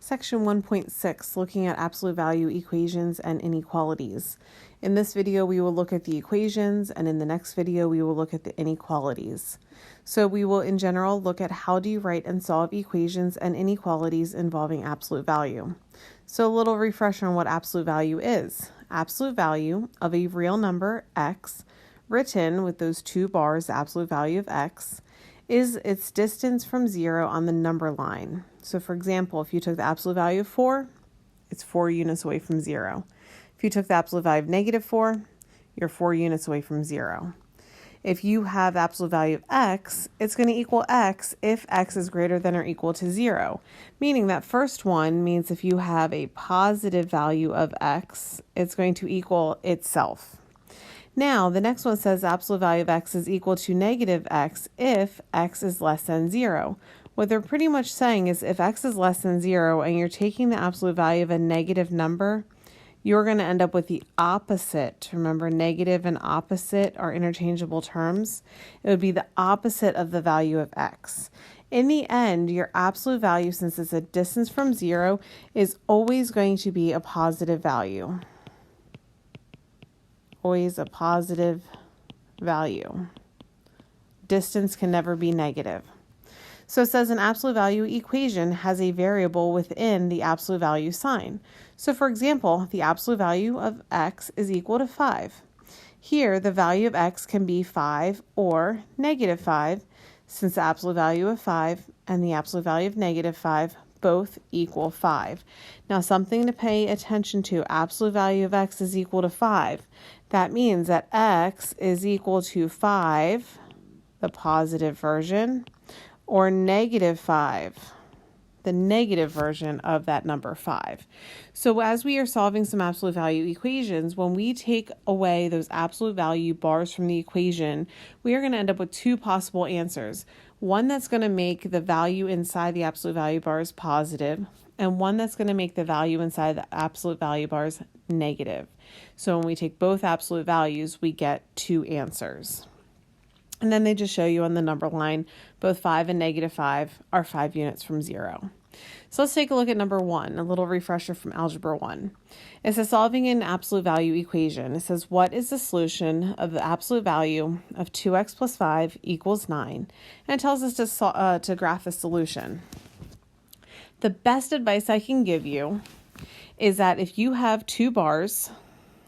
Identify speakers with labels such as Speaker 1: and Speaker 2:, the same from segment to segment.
Speaker 1: Section 1.6, looking at absolute value equations and inequalities. In this video, we will look at the equations, and in the next video, we will look at the inequalities. So we will, in general, look at how do you write and solve equations and inequalities involving absolute value. So a little refresher on what absolute value is. Absolute value of a real number, x, written with those two bars, the absolute value of x, is its distance from 0 on the number line. So for example, if you took the absolute value of 4, it's 4 units away from 0. If you took the absolute value of -4, you're 4 units away from 0. If you have the absolute value of x, it's going to equal x if x is greater than or equal to 0. Meaning that first one means if you have a positive value of x, it's going to equal itself. Now, the next one says the absolute value of x is equal to -x if x is less than 0. What they're pretty much saying is if x is less than 0 and you're taking the absolute value of a negative number, you're going to end up with the opposite. Remember, negative and opposite are interchangeable terms. It would be the opposite of the value of x. In the end, your absolute value, since it's a distance from 0, is always going to be a positive value. Always a positive value. Distance can never be negative. So it says an absolute value equation has a variable within the absolute value sign. So for example, the absolute value of x is equal to 5. Here, the value of x can be 5 or -5, since the absolute value of 5 and the absolute value of -5 both equal 5. Now, something to pay attention to, absolute value of x is equal to 5. That means that x is equal to 5, the positive version, or -5, the negative version of that number 5. So as we are solving some absolute value equations, when we take away those absolute value bars from the equation, we are going to end up with two possible answers. One that's going to make the value inside the absolute value bars positive, and one that's going to make the value inside the absolute value bars negative. So when we take both absolute values, we get two answers. And then they just show you on the number line, both 5 and -5 are 5 units from 0. So let's take a look at number 1, a little refresher from Algebra 1. It says solving an absolute value equation. It says what is the solution of the absolute value of 2x plus 5 equals 9? And it tells us to graph the solution. The best advice I can give you is that if you have two bars,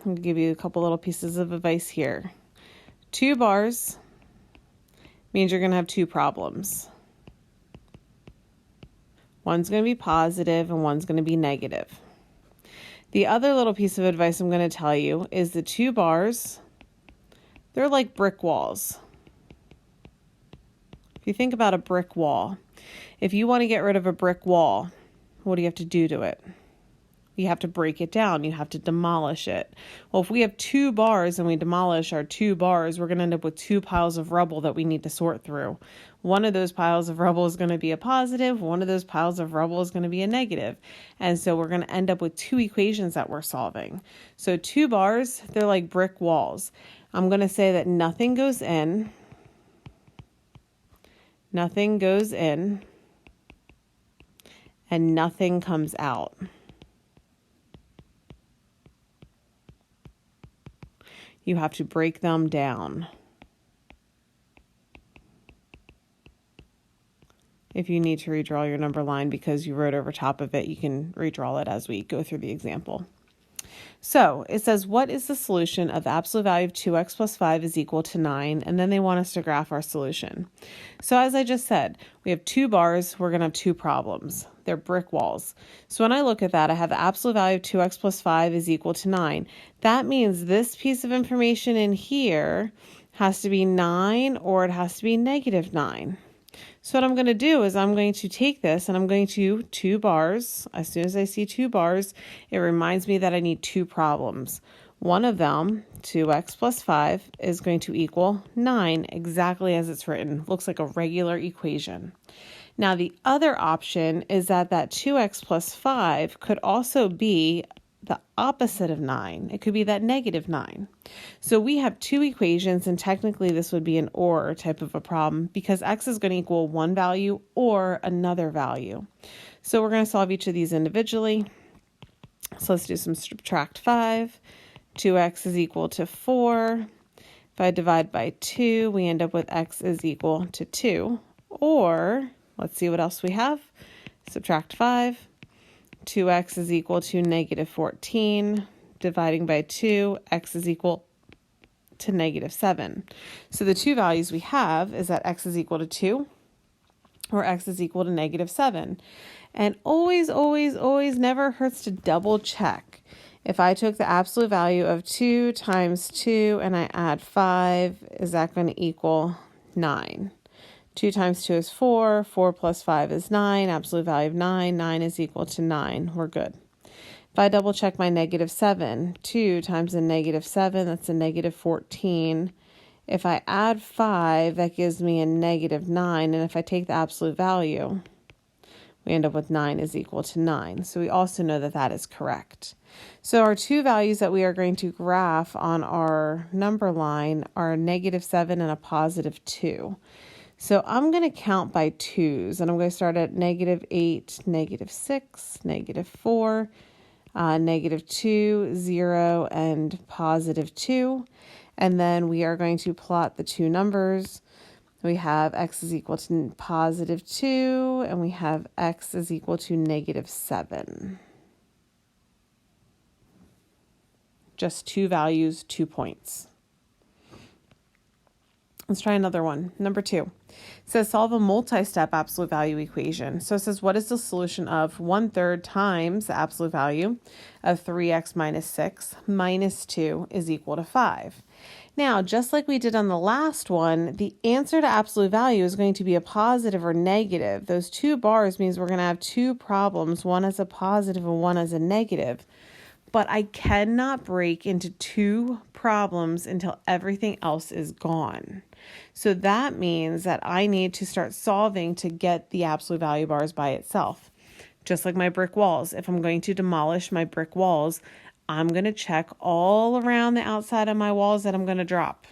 Speaker 1: I'll give you a couple little pieces of advice here. 2 bars means you're going to have two problems. One's going to be positive and one's going to be negative. The other little piece of advice I'm going to tell you is the 2 bars, they're like brick walls. If you think about a brick wall, if you want to get rid of a brick wall, what do you have to do to it? You have to break it down. You have to demolish it. Well, if we have 2 bars and we demolish our 2 bars, we're going to end up with 2 piles of rubble that we need to sort through. One of those piles of rubble is going to be a positive. One of those piles of rubble is going to be a negative. And so we're going to end up with 2 equations that we're solving. So 2 bars, they're like brick walls. I'm going to say that nothing goes in, and nothing comes out. You have to break them down. If you need to redraw your number line because you wrote over top of it, you can redraw it as we go through the example. So it says, what is the solution of the absolute value of 2x plus 5 is equal to 9? And then they want us to graph our solution. So as I just said, we have 2 bars. We're going to have 2 problems. They're brick walls. So when I look at that, I have the absolute value of 2x plus 5 is equal to 9. That means this piece of information in here has to be 9 or it has to be -9. So what I'm going to do is I'm going to take this and I'm going to 2 bars. As soon as I see 2 bars, it reminds me that I need 2 problems. One of them, 2x plus 5, is going to equal 9, exactly as it's written. Looks like a regular equation. Now the other option is that 2x plus 5 could also be the opposite of 9. It could be that negative 9. So we have two equations, and technically this would be an or type of a problem because x is going to equal one value or another value. So we're going to solve each of these individually. So let's do some subtract 5. 2x is equal to 4. If I divide by 2, we end up with x is equal to 2. Or, let's see what else we have. Subtract 5. 2x is equal to negative 14. Dividing by 2, x is equal to negative 7. So the two values we have is that x is equal to 2 or x is equal to negative 7. And always, always, always never hurts to double check. If I took the absolute value of 2 times 2 and I add 5, is that going to equal 9? 2 times 2 is 4. 4 plus 5 is 9. Absolute value of 9. 9 is equal to 9. We're good. If I double check my negative 7, 2 times a negative 7, that's a negative 14. If I add 5, that gives me a negative 9. And if I take the absolute value, we end up with 9 is equal to 9. So we also know that that is correct. So our two values that we are going to graph on our number line are a negative 7 and a positive 2. So I'm going to count by twos, and I'm going to start at negative 8, negative 6, negative 4, negative 2, 0, and positive 2. And then we are going to plot the two numbers. We have x is equal to positive 2, and we have x is equal to negative 7. Just two values, 2 points. Let's try another one. Number 2. It says solve a multi-step absolute value equation. So it says what is the solution of 1/3 times the absolute value of 3x minus 6 minus 2 is equal to 5. Now, just like we did on the last one, the answer to absolute value is going to be a positive or negative. Those two bars means we're going to have two problems, one as a positive and one as a negative. But I cannot break into two problems until everything else is gone. So that means that I need to start solving to get the absolute value bars by itself. Just like my brick walls. If I'm going to demolish my brick walls, I'm going to check all around the outside of my walls that I'm going to drop.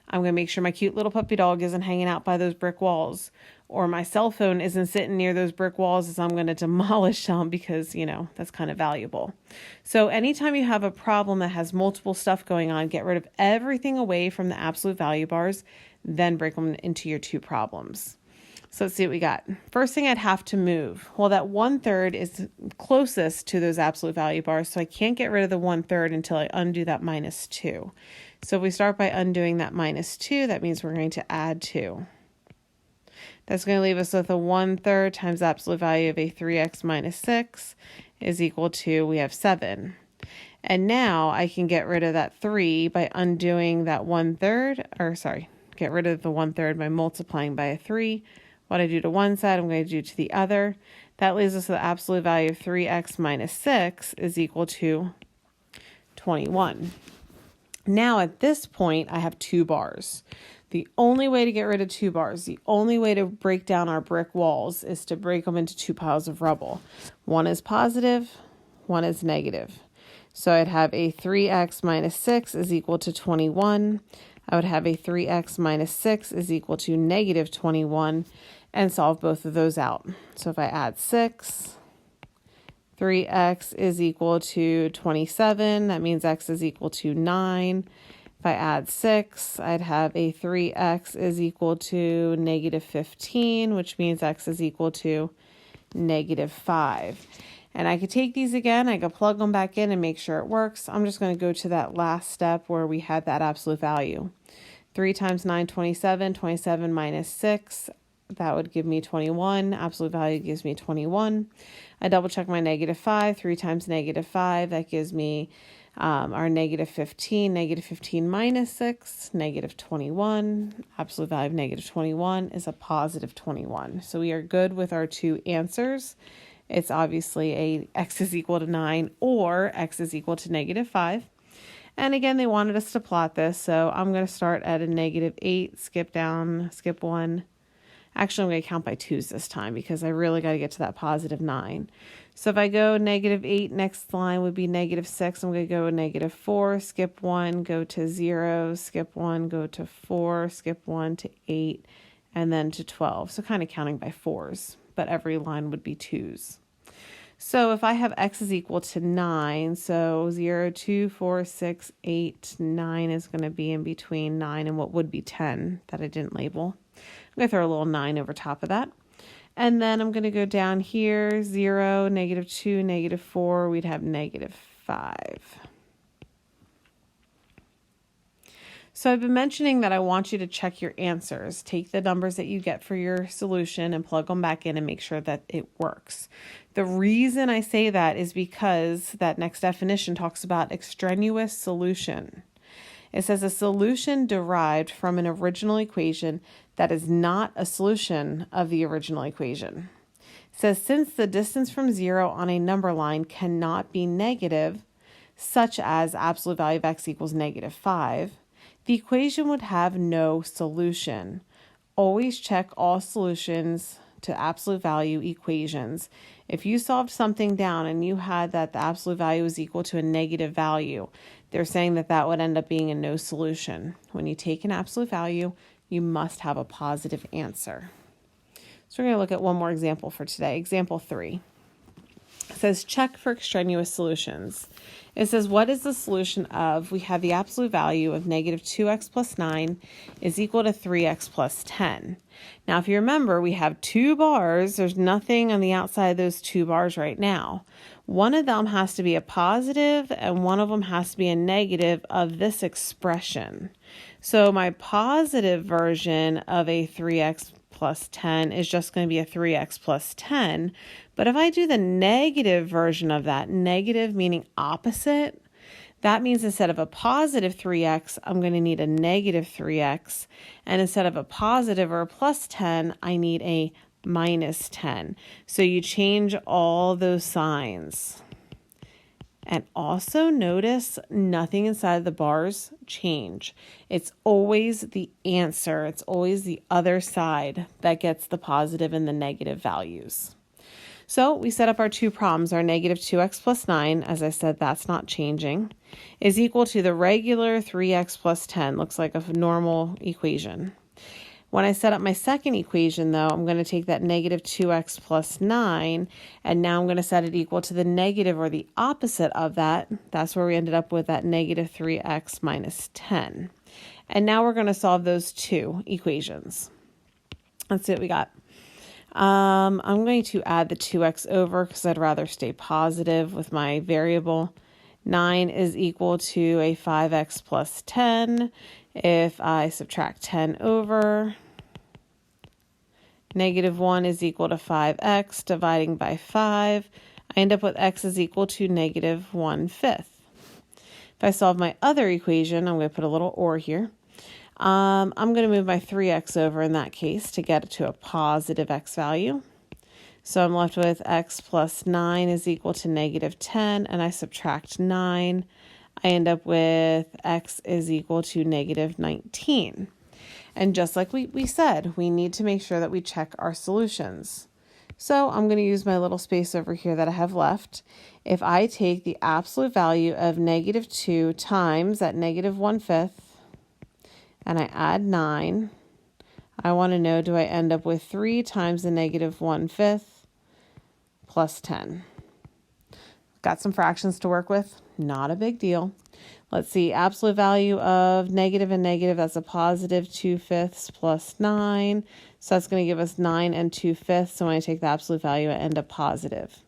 Speaker 1: I'm going to make sure my cute little puppy dog isn't hanging out by those brick walls, or my cell phone isn't sitting near those brick walls as I'm going to demolish them because, that's kind of valuable. So anytime you have a problem that has multiple stuff going on, get rid of everything away from the absolute value bars, then break them into your two problems. So let's see what we got. First thing I'd have to move. Well, that 1/3 is closest to those absolute value bars, so I can't get rid of the 1/3 until I undo that minus 2. So if we start by undoing that minus 2, that means we're going to add 2. That's going to leave us with a 1/3 times the absolute value of a 3x minus 6 is equal to, we have 7. And now I can get rid of that 3 by undoing that 1/3, get rid of the 1/3 by multiplying by a 3. What I do to one side, I'm going to do to the other. That leaves us with the absolute value of 3x minus 6 is equal to 21. Now at this point, I have two bars. The only way to get rid of two bars, the only way to break down our brick walls is to break them into two piles of rubble. One is positive, one is negative. So I'd have a 3x minus 6 is equal to 21. I would have a 3x minus 6 is equal to negative 21 and solve both of those out. So if I add 6, 3x is equal to 27. That means x is equal to 9. If I add 6, I'd have a 3x is equal to negative 15, which means x is equal to negative 5. And I could take these again, I could plug them back in and make sure it works. I'm just going to go to that last step where we had that absolute value. 3 times 9, 27. 27 minus 6, that would give me 21. Absolute value gives me 21. I double check my negative 5. 3 times negative 5, that gives me our negative 15. Negative 15 minus 6, negative 21. Absolute value of negative 21 is a positive 21. So we are good with our two answers. It's obviously a x is equal to 9 or x is equal to negative 5. And again, they wanted us to plot this, so I'm going to start at a negative 8, skip down, skip 1, Actually, I'm going to count by 2's this time because I really got to get to that positive 9. So if I go -8, next line would be -6. I'm going to go -4, skip 1, go to 0, skip 1, go to 4, skip 1 to 8, and then to 12. So kind of counting by 4's, but every line would be 2's. So if I have x is equal to 9, so 0, 2, 4, 6, 8, 9 is going to be in between 9 and what would be 10 that I didn't label. I'm going to throw a little 9 over top of that. And then I'm going to go down here, 0, -2, -4, we'd have -5. So I've been mentioning that I want you to check your answers. Take the numbers that you get for your solution and plug them back in and make sure that it works. The reason I say that is because that next definition talks about extraneous solution. It says a solution derived from an original equation that is not a solution of the original equation. It says since the distance from 0 on a number line cannot be negative, such as absolute value of x equals -5, the equation would have no solution. Always check all solutions to absolute value equations. If you solved something down and you had that the absolute value is equal to a negative value, they're saying that that would end up being a no solution. When you take an absolute value, you must have a positive answer. So we're going to look at one more example for today. Example 3. It says check for extraneous solutions. It says what is the solution of, we have the absolute value of -2x plus 9 is equal to 3x plus 10. Now if you remember, we have 2 bars. There's nothing on the outside of those 2 bars right now. One of them has to be a positive and one of them has to be a negative of this expression. So my positive version of a 3x plus 10 is just going to be a 3x plus 10. But if I do the negative version of that, negative meaning opposite, that means instead of a positive 3x, I'm going to need a negative 3x. And instead of a positive or a plus 10, I need a minus 10. So you change all those signs. And also notice nothing inside the bars change. It's always the answer. It's always the other side that gets the positive and the negative values. So we set up our 2 problems. Our -2x plus 9, as I said, that's not changing, is equal to the regular 3x plus 10. Looks like a normal equation. When I set up my second equation, though, I'm going to take that -2x plus 9, and now I'm going to set it equal to the negative or the opposite of that. That's where we ended up with that -3x minus 10. And now we're going to solve those 2 equations. Let's see what we got. I'm going to add the 2x over because I'd rather stay positive with my variable. 9 is equal to a 5x plus 10. If I subtract 10 over, -1 is equal to 5x dividing by 5. I end up with x is equal to -1/5. If I solve my other equation, I'm going to put a little or here. I'm going to move my 3x over in that case to get it to a positive x value. So I'm left with x plus 9 is equal to -10, and I subtract 9. I end up with x is equal to -19. And just like we said, we need to make sure that we check our solutions. So I'm going to use my little space over here that I have left. If I take the absolute value of -2 times that -1/5, and I add 9, I want to know, do I end up with 3 times the -1/5 plus 10? Got some fractions to work with. Not a big deal. Let's see, absolute value of negative and negative, that's a positive 2/5 plus 9. So that's going to give us 9 and 2/5. So when I take the absolute value, I end up positive.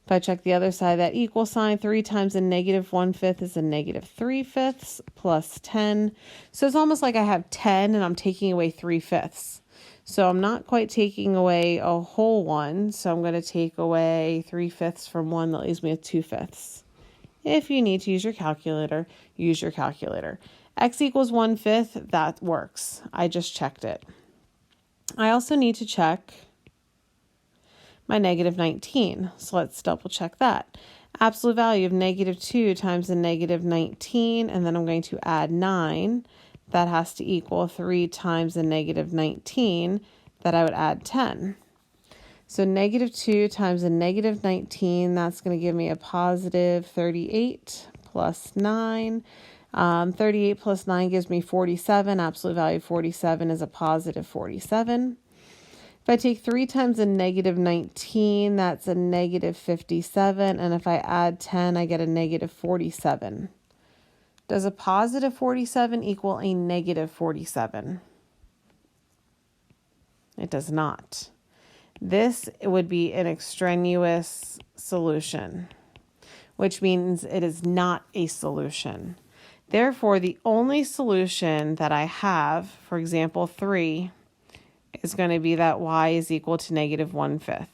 Speaker 1: If I check the other side, that equal sign, 3 times a -1/5 is a -3/5 plus 10. So it's almost like I have 10 and I'm taking away 3/5. So I'm not quite taking away a whole one. So I'm going to take away 3/5 from 1. That leaves me with 2/5. If you need to use your calculator, use your calculator. X equals 1/5, that works. I just checked it. I also need to check my -19. So let's double check that. Absolute value of -2 times the -19, and then I'm going to add 9. That has to equal 3 times the -19. that I would add 10. So negative 2 times a negative 19, that's going to give me a positive 38 plus 9. 38 plus 9 gives me 47. Absolute value 47 is a positive 47. If I take 3 times a negative 19, that's a negative 57. And if I add 10, I get a negative 47. Does a positive 47 equal a negative 47? It does not. This would be an extraneous solution, which means it is not a solution. Therefore, the only solution that I have, for example, 3, is going to be that y is equal to negative 1/5.